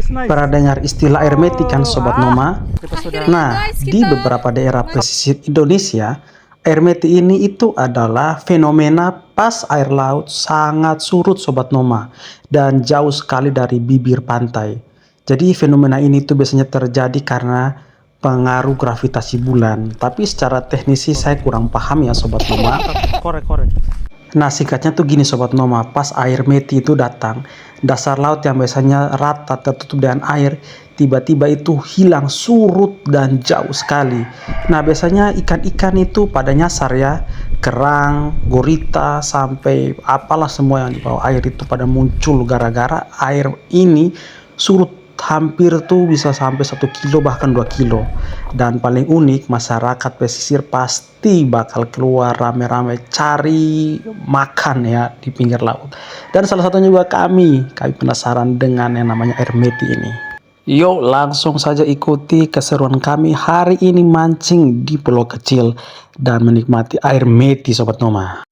Pernah dengar istilah air meti kan Sobat Noma? Nah, di beberapa daerah pesisir Indonesia, air meti ini itu adalah fenomena pas air laut sangat surut Sobat Noma dan jauh sekali dari bibir pantai. Jadi fenomena ini tuh biasanya terjadi karena pengaruh gravitasi bulan. Tapi secara teknis sih saya kurang paham ya Sobat Noma. Korek. Nah singkatnya tuh gini Sobat Noma, pas air meti itu datang, dasar laut yang biasanya rata tertutup dengan air, tiba-tiba itu hilang, surut dan jauh sekali. Nah biasanya ikan-ikan itu pada nyasar ya, kerang, gurita, sampai apalah semua yang di bawah air itu pada muncul gara-gara air ini surut hampir tuh bisa sampai 1 kilo bahkan 2 kilo. Dan paling unik, masyarakat pesisir pasti bakal keluar rame-rame cari makan ya di pinggir laut. Dan salah satunya juga kami penasaran dengan yang namanya air meti ini. Yuk langsung saja ikuti keseruan kami hari ini mancing di pulau kecil dan menikmati air meti Sobat Noma.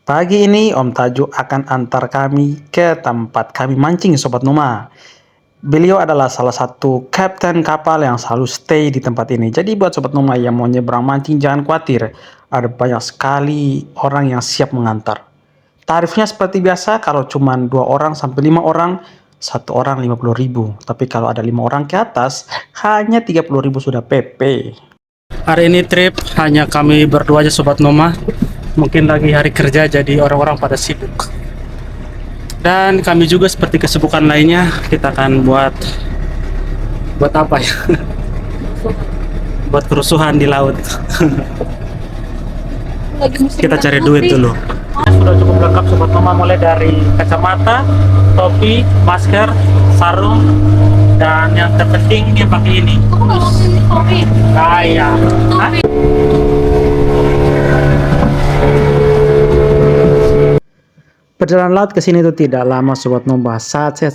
Pagi ini Om Tajuk akan antar kami ke tempat kami mancing Sobat Noma. Beliau adalah salah satu kapten kapal yang selalu stay di tempat ini. Jadi buat Sobat Noma yang mau nyebrang mancing jangan khawatir. Ada banyak sekali orang yang siap mengantar. Tarifnya seperti biasa, kalau cuma 2 orang sampai 5 orang, 1 orang 50.000. Tapi kalau ada 5 orang ke atas, hanya 30.000 sudah PP. Hari ini trip hanya kami berdua aja Sobat Noma. Mungkin lagi hari kerja jadi orang-orang pada sibuk. Dan kami juga seperti kesibukan lainnya, kita akan buat apa ya? Buat kerusuhan di laut. Kita cari duit dulu. Sudah cukup lengkap Sobat Noma, mulai dari kacamata, topi, masker, sarung, dan yang terpenting dia pakai ini. Kayak. Perjalanan laut ke sini itu tidak lama Sobat Noma, saja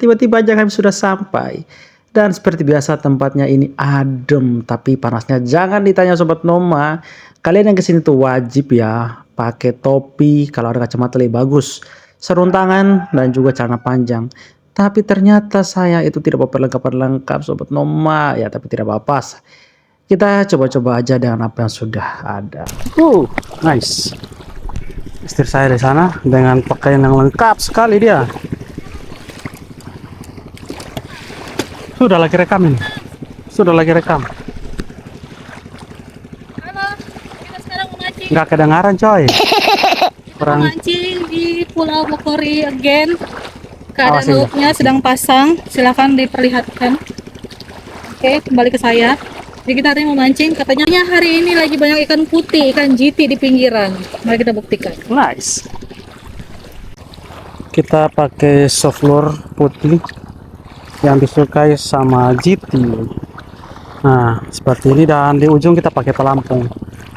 tiba-tiba aja kami sudah sampai. Dan seperti biasa tempatnya ini adem, tapi panasnya jangan ditanya Sobat Noma. Kalian yang kesini tuh wajib ya pakai topi, kalau ada kacamata lebih bagus, sarung tangan dan juga celana panjang. Tapi ternyata saya itu tidak bawa perlengkapan lengkap Sobat Noma ya, tapi tidak apa-apa. Kita coba-coba aja dengan apa yang sudah ada. Nice. Istri saya di sana dengan pakaian yang lengkap sekali dia. Sudah lagi rekam ini. Halo, kita sekarang memancing. Nggak kedengaran coy. Orang Memancing di Pulau Bokori again. Keadaan Awas, lautnya sedang pasang. Silakan diperlihatkan. Oke, kembali ke saya. Jadi kita hari ini memancing. Katanya hari ini lagi banyak ikan putih, ikan jiti di pinggiran. Mari kita buktikan. nice. Kita pakai soft lure putih yang disukai sama GT. Nah, seperti ini, dan di ujung kita pakai pelampung.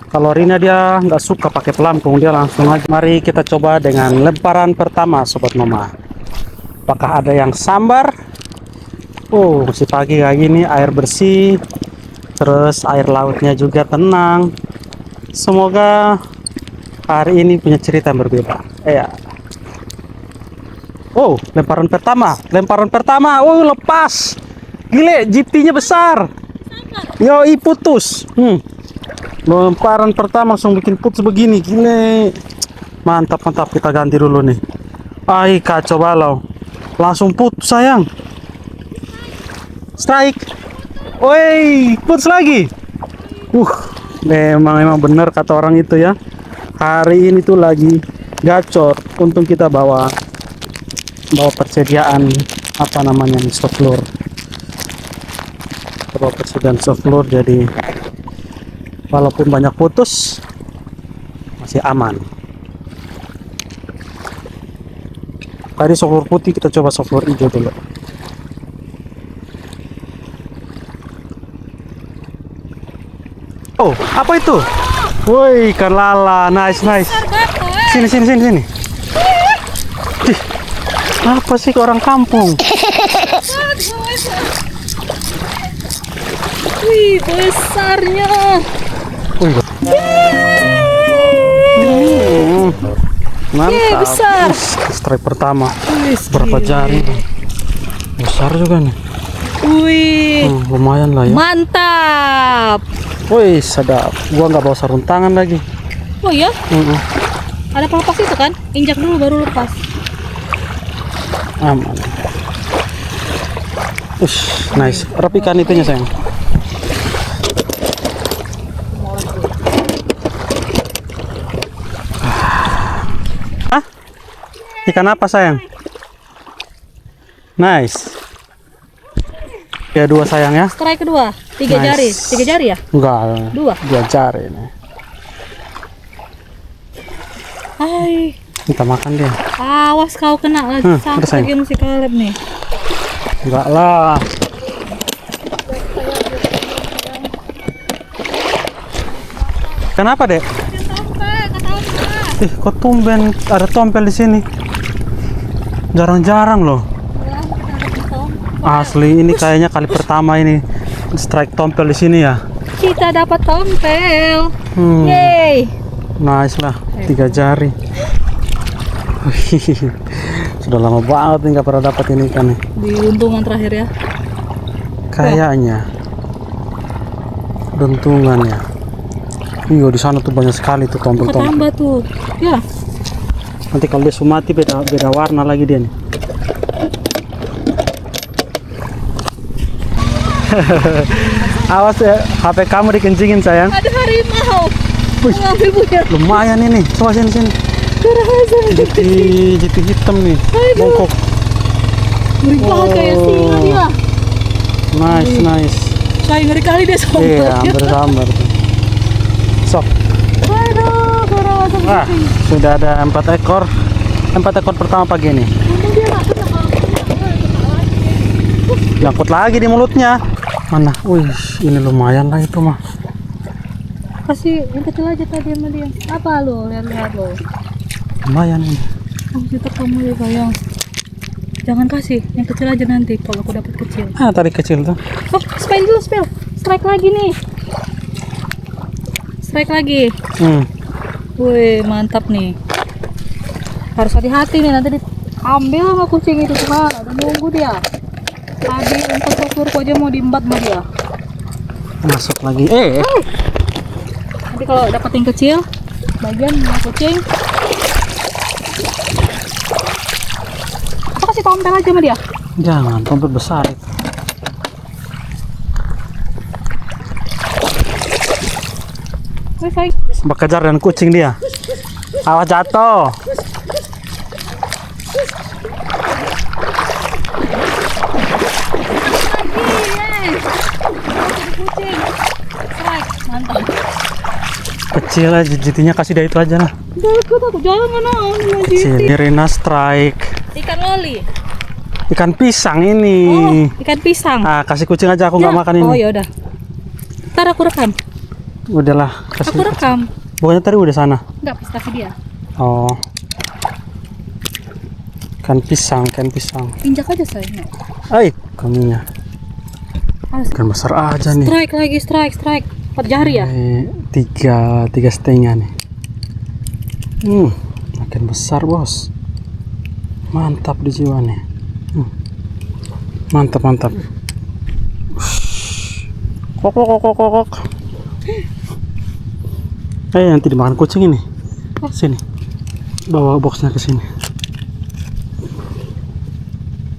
Kalau Rina dia nggak suka pakai pelampung, dia langsung aja. Mari kita coba dengan lemparan pertama Sobat Noma. Apakah ada yang sambar? Masih pagi kayak gini, air bersih, terus air lautnya juga tenang. Semoga hari ini punya cerita yang berbeda. Lemparan pertama. Lepas. Gile, GT-nya besar. Yoi, putus. Lemparan pertama langsung bikin putus begini. Gile. Mantap. Kita ganti dulu nih. Kacau balau. Langsung putus sayang. Strike. Woi, putus lagi. Memang benar kata orang itu ya. Hari ini tuh lagi gacor. Untung kita bawa persediaan soft lure. Bawa persediaan soft lure, jadi walaupun banyak putus masih aman. Tadi soft lure putih, kita coba soft lure hijau dulu. Apa itu? Woi, ikan lala. Nice. Sini. Ih, apa sih orang kampung? Wih, besarnya. Mantap. Besar. Strike pertama. Berapa jari? besar juga nih. Wih, Lumayan lah ya. mantap. Wih, sedap. Gua nggak bawa sarung tangan lagi. Oh ya, Mm-mm. ada pelepas itu kan? Injak dulu baru lepas. Aman. Ush, nice. Rapikan itunya sayang. Hah? Ikan apa sayang? Nice. Ya dua sayang ya. Strike kedua, 3 Nice. jari, 3 jari ya? Enggak. Dua. 2 jari ini. Hai, Kita makan dia. awas kau kena lagi udah sayang. lagi si Caleb nih. Enggak lah. Kenapa dek? Ih, kok tumben ada tompel di sini? Jarang-jarang loh. Asli ini kayaknya kali pertama ini strike tompel di sini ya. Kita dapat tompel. Hmm, Yeay. nice lah, 3 jari. Wih, sudah lama banget nih nggak pernah dapat ini ikan nih. Di untungan terakhir ya. Kayaknya bentungannya. Iya di sana tuh banyak sekali tuh tompel-tompel. Ketambah tuh. Ya. Nanti kalau dia sumati beda warna lagi dia nih. Awas ya, HP kamu dikencingin sayang. Ada harimau. Wih. Ngambil punya. Lumayan ini. Coba sini. Jiti hitam nih. Bongkok. Ngeri banget kayak singa dia. Nice. Saya ngeri kali dia sombong. Iya, hampir sama. Sok. Aduh, kurang masuk. Ah, sudah ada 4 ekor. 4 ekor pertama pagi ini. Untung dia nggak kena lagi. Nyangkut lagi di mulutnya. Mana? Wih, ini lumayan lah itu mah. Kasih yang kecil aja tadi sama dia. Apa lo? Lihat lo. Lumayan ini. Oh, juta kamu ya sayang. Jangan kasih, yang kecil aja nanti kalau aku dapat kecil. Ah, tadi kecil tuh. Oh, spill dulu, spill. Strike lagi nih. Strike lagi. Wih, mantap nih. Harus hati-hati nih, nanti diambil sama kucing itu cuma ada nunggu dia. Tadi infrastrukturku aja mau diembat sama dia. Masuk lagi. Nanti kalau dapat yang kecil, bagian sama kucing. Apa kasih tompel aja sama dia? Jangan, tompel besar itu. Wih, sayang. Bekejar dan kucing dia. Awas jatuh. Kucing. Strike, mantap. Kecil aja, jitinya kasih dia itu aja lah. Takut, jangan mau Kecil. Irina strike. Ikan loli. Ikan pisang ini. Oh, ikan pisang. Ah, kasih kucing aja, aku nggak Ya. makan ini. Oh ya udah. Ntar aku rekam. Udahlah, Aku kasih. rekam. Bukannya tadi udah sana. Enggak, pas kasih dia. Oh. Ikan pisang. Injak aja sayang. Ay, kaminya. Alas. Ikan besar aja nih. Strike lagi, strike. 4 jari ya? Tiga setengah nih. Makin besar bos. Mantap di jiwa nih. Mantap. Kok. Nanti dimakan kucing ini. Sini. Bawa boxnya ke sini.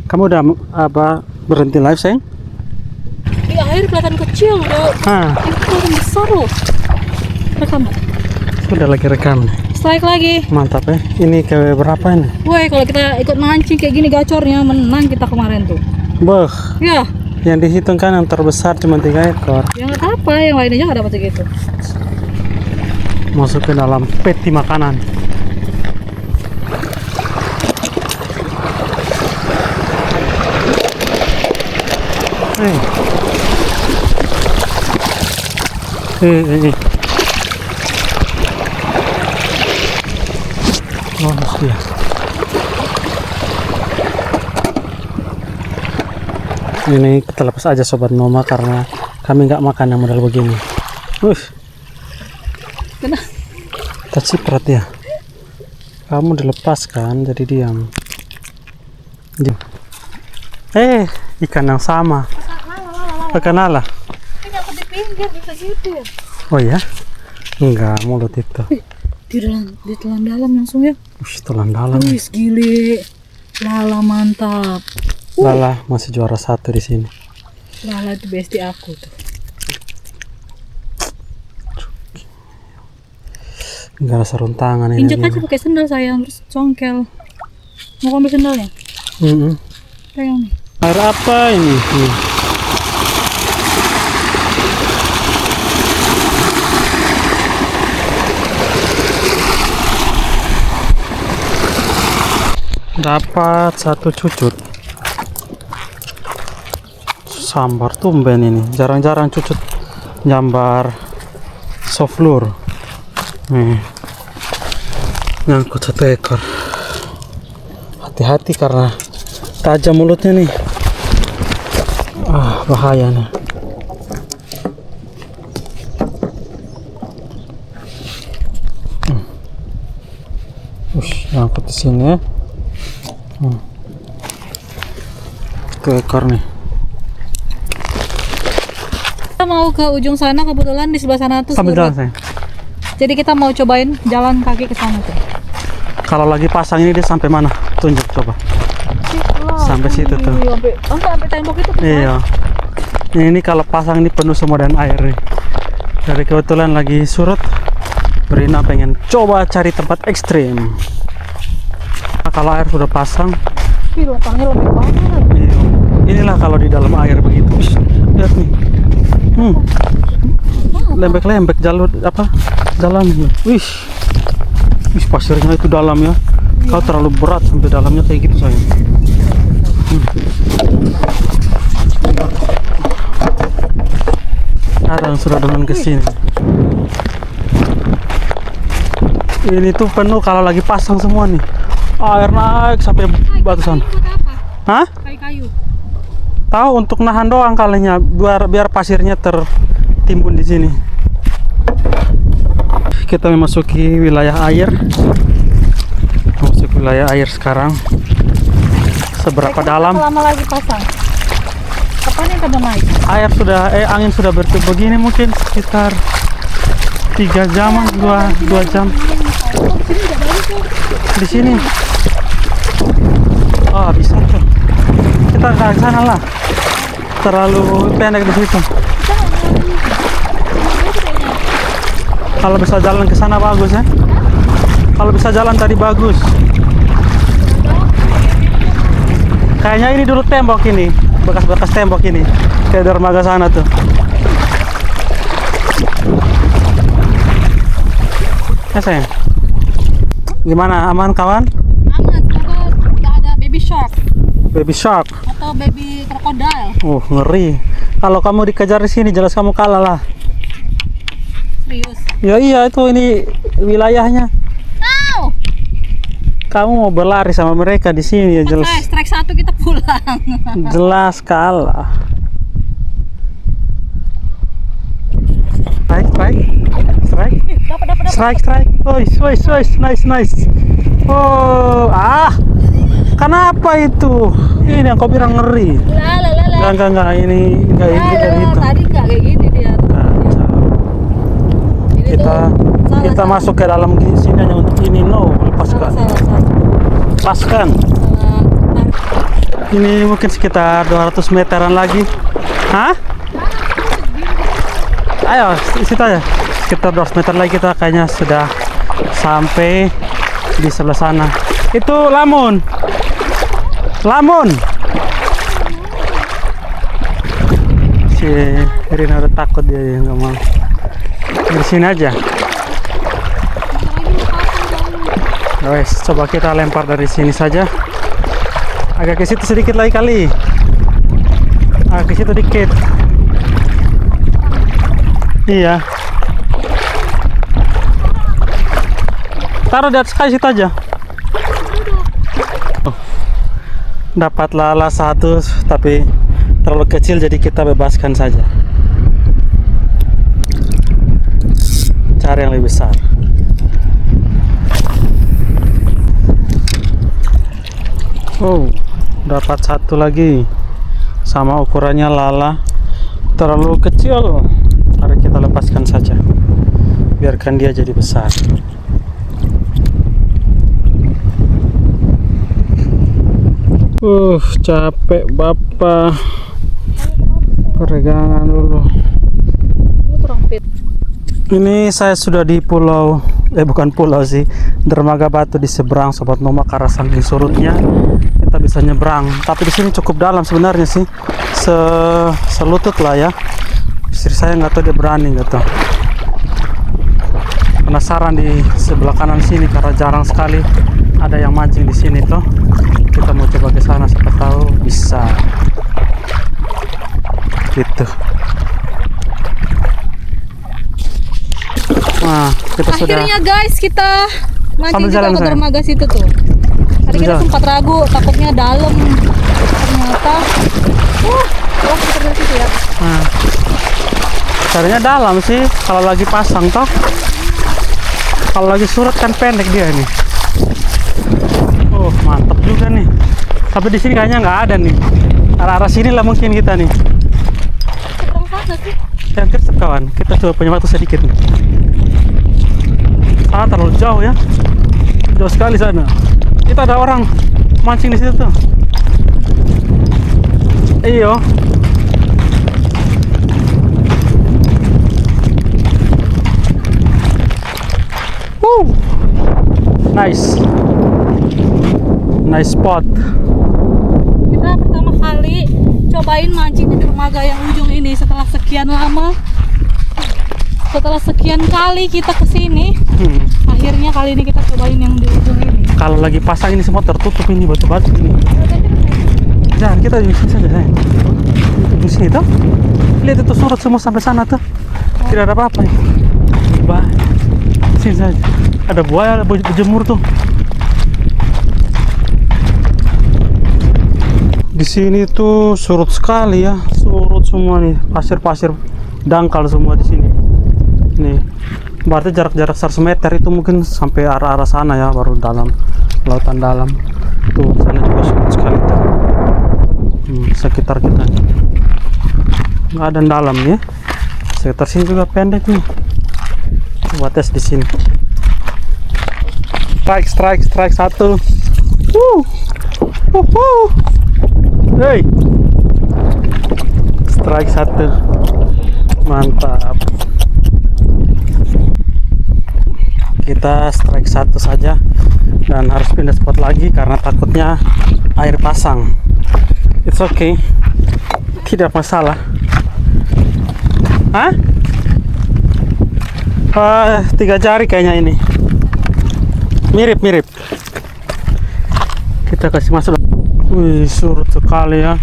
Kamu udah berhenti live sayang? Di air kelihatan kecil loh. Itu kelihatan besar loh. Rekam. Sudah lagi rekam nih. Strike lagi. Mantap ya. Ini ke berapa ini? Woi, kalau kita ikut mancing kayak gini gacornya menang kita kemarin tuh. Beuh, Ya, yang dihitung kan yang terbesar cuma 3 ekor. ya nggak apa, yang lain aja nggak dapat segitu. Masuk ke dalam peti makanan. Lolos dia. Ini kita lepas aja sobat Noma karena kami nggak makan yang model begini. Kena. Kita ciprat ya. Kamu dilepaskan jadi diam. Ikan yang sama. Lala. Ikan lala. Ini aku di pinggir bisa gitu ya. Oh ya? Enggak, mulut itu. Ditelan dalam langsung ya. Telan dalam. Wih, gile. Lala mantap. Lala masih juara 1 di sini. Lala itu bestie aku tuh. Enggak ada sarung tangan ini. Injek aja pakai sendal sayang, terus congkel. Mau ambil sendalnya? Pegang nih. Air apa ini? Dapat 1 cucut. Sambar tumben ini. Jarang-jarang cucut jambar soft lure. Nih. Nyangkut 1 ekor. Hati-hati karena tajam mulutnya nih. Bahaya nih. Nyangkut di sini ya. 1 ekor nih. Kita mau ke ujung sana, kebetulan di sebelah sana tuh Sambil surut. jalan saya. Jadi kita mau cobain jalan kaki ke sana tuh. Kalau lagi pasang ini dia sampai mana? Tunjuk coba. Sampai situ tuh. Sampai tembok itu. Iya. Ini kalau pasang ini penuh semua dan air nih. Dari kebetulan lagi surut, Brina pengen coba cari tempat ekstrim. Nah, kalau air sudah pasang, Lapangnya lembek banget. iya. Inilah kalau di dalam air begitu. Lihat nih. Lembek-lembek jalur apa? Jalan. Wih, pasirnya itu dalam ya. Kau terlalu berat sampai dalamnya kayak gitu sayang. Ada yang sudah dengan kesini. Ini tuh penuh kalau lagi pasang semua nih. Air naik sampai batu sana. Hah? Kayu. Tahu untuk nahan doang kalinya biar pasirnya tertimbun di sini. Kita memasuki wilayah air. Masuk wilayah air sekarang. Seberapa dalam? Lama lagi pasang. Kapan yang pada naik? Air sudah angin sudah bertiup begini mungkin sekitar 3 jam, 2 jam. Di sini. Oh, bisa tuh. Kita ke sana lah. Terlalu pendek di situ. Kalau bisa jalan ke sana bagus ya. Kalau bisa jalan tadi bagus. Kayaknya ini dulu tembok ini, bekas-bekas tembok ini. Kayak dermaga sana tuh. Ya sayang. Gimana, aman kawan? Aman, semoga nggak ada baby shark Baby shark. atau baby krokodil. Ngeri. Kalau kamu dikejar di sini jelas kamu kalah lah. Serius. Ya iya itu ini wilayahnya. Au! Kamu mau berlari sama mereka di sini ya jelas. Strike 1 kita pulang. Jelas kalah. Strike. Nice. Oh, kenapa itu? Ini yang kau bilang ngeri. Enggak, ini enggak ini dari itu. Tadi nggak kayak gini dia. Ini Kita tuh salah. masuk ke dalam sini hanya untuk ini. No, lepaskan. Salah. Lepaskan. Ini mungkin sekitar 200 meteran lagi. Hah? Ayo, situ aja. Sekitar 200 meter lagi kita kayaknya sudah sampai di sebelah sana. Itu lamun. Si Rina udah takut dia nggak mau. Di sini aja. Wes, coba kita lempar dari sini saja. Agak ke situ sedikit lagi kali. Agak ke situ dikit. Iya. Taruh di atas kayu situ aja. Dapat lala 1 tapi terlalu kecil jadi kita bebaskan saja. Cari yang lebih besar. Oh, dapat satu lagi sama ukurannya lala terlalu kecil. Mari kita lepaskan saja, biarkan dia jadi besar. Capek bapak, peregangan dulu. Ini saya sudah di pulau, bukan pulau sih, dermaga batu di seberang Sobat Noma. Karena saking surutnya kita bisa nyebrang, tapi di sini cukup dalam sebenarnya sih, selutut lah ya. Istri saya nggak tahu dia berani nggak tahu. Penasaran di sebelah kanan sini karena jarang sekali ada yang mancing di sini tuh. Kita mau coba ke sana, siapa tahu bisa. Gitu. Nah, kita akhirnya sudah. guys, kita mancing juga ke dermaga situ tuh. Tadi kita jalan. sempat ragu, takutnya dalam. Ternyata, kita dari situ ya. Nah, carinya dalam sih kalau lagi pasang toh. Kalau lagi surut kan pendek dia nih. Mantap juga nih. Tapi di sini kayaknya nggak ada nih. Arah-arah sini lah mungkin kita nih. Seberang sana sih. Hampir kawan. Kita coba punya waktu sedikit nih. Terlalu jauh ya. Jauh sekali sana. Kita ada orang mancing di situ tuh. Iyo. Nice. Nice spot. Kita pertama kali cobain mancing di dermaga yang ujung ini setelah sekian lama. Setelah sekian kali kita kesini, akhirnya kali ini kita cobain yang di ujung ini. Kalau lagi pasang ini semua tertutup ini batu-batu ini. Jangan, kita di sini saja sayang. Di sini tuh. Lihat itu surut semua sampai sana tuh. Tidak ada apa-apa nih. Sini saja. Ada buaya, ada berjemur tuh. Di sini tuh surut sekali ya, surut semua nih, pasir-pasir dangkal semua di sini. Nih, berarti jarak-jarak 100 meter itu mungkin sampai arah-arah sana ya, baru dalam lautan dalam. Tuh sana juga surut sekali tuh. Sekitar kita nih. Nggak ada dalam ya. Sekitar sini juga pendek nih. Coba tes di sini. Strike satu. Hey, strike satu, mantap. Kita strike satu saja dan harus pindah spot lagi karena takutnya air pasang. It's okay, tidak masalah. Hah? 3 jari kayaknya ini. Mirip. Kita kasih masuk. Wih, surut sekali ya.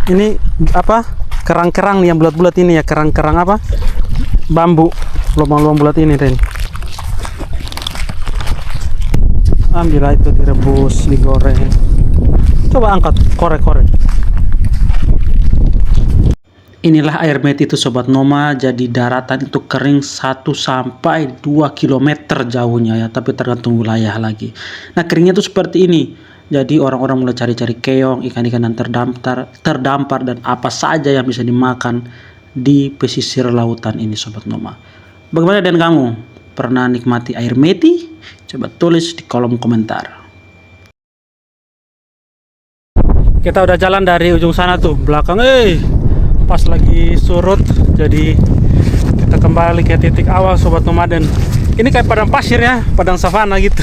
Ini apa? Kerang-kerang nih yang bulat-bulat ini ya, kerang-kerang apa? Bambu, lubang-lubang bulat ini, Ren. Ambillah itu, direbus, digoreng. Coba angkat, korek-korek. Inilah air meti itu Sobat Noma, jadi daratan itu kering 1 sampai 2 km jauhnya ya, tapi tergantung wilayah lagi. Nah keringnya tuh seperti ini, jadi orang-orang mulai cari-cari keong, ikan-ikan yang terdampar dan apa saja yang bisa dimakan di pesisir lautan ini Sobat Noma. Bagaimana dengan kamu? Pernah nikmati air meti? Coba tulis di kolom komentar. Kita udah jalan dari ujung sana tuh, belakang pas lagi surut, jadi kita kembali ke titik awal Sobat Nomaden. Ini kayak padang pasir ya, padang savana gitu.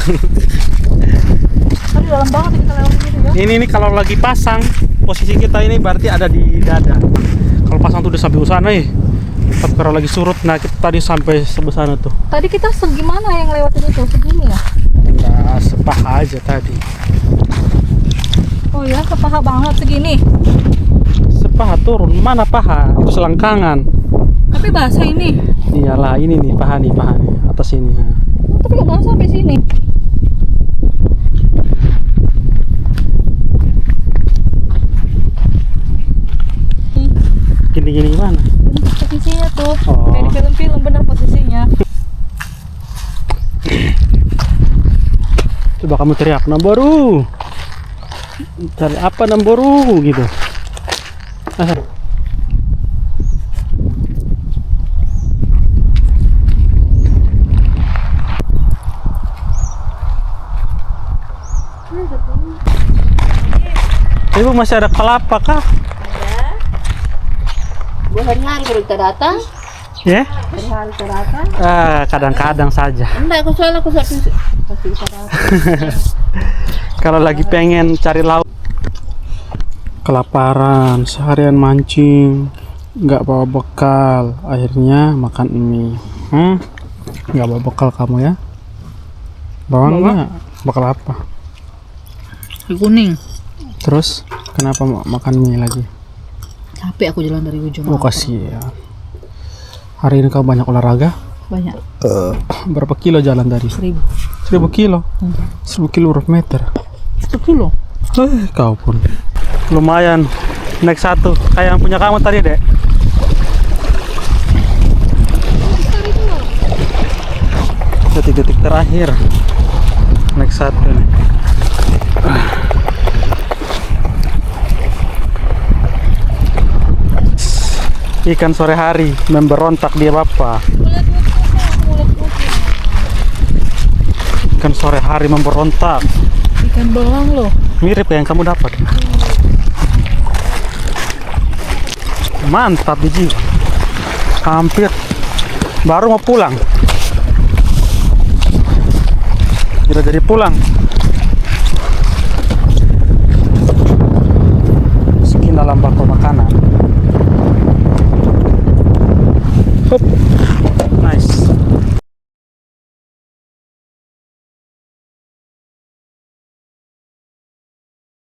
Tapi dalam banget kita lewat ini ya. Ini kalau lagi pasang, posisi kita ini berarti ada di dada. Kalau pasang tuh udah sampai sana tapi kalau lagi surut, nah kita tadi sampai sebelah sana tuh. Tadi kita segimana yang lewatin itu? Segini ya? Enggak, sepaha aja tadi. Oh ya, sepaha banget segini. Paha turun, mana paha? Itu selangkangan. Tapi basah ini. Iyalah, ini nih paha nih, atas ini. Tapi nggak sampai sini. Gini-gini gimana? Posisinya tuh, Oh. kayak di film-film bener posisinya. Coba kamu teriak Namboru. Cari apa Namboru gitu. Ibu masih ada kelapa kah? Gua hari-hari baru kita datang. Ya? Hari-hari kita datang. Kadang-kadang saja. Enggak, aku soalnya aku pasti kita datang. Kalau lagi pengen cari lauk, kelaparan, seharian mancing, nggak bawa bekal, akhirnya makan mie. Nggak bawa bekal kamu ya? Bawa nggak? Bekal apa? Kuning. Terus kenapa mau makan mie lagi? Capek aku jalan dari ujung. Oh kasihan. Hari ini kau banyak olahraga? Banyak. Berapa kilo jalan tadi? 1000. 1000 kilo? 1000 kilo berapa meter? 1 kilo. Kau pun lumayan. Naik satu kayak yang punya kamu tadi dek. Detik-detik terakhir naik satu nih. Ikan sore hari memberontak dia bapak. Ikan sore hari memberontak. Ikan belang loh. Mirip kayak yang kamu dapat. Mantap biji. Hampir baru mau pulang. Sudah jadi pulang.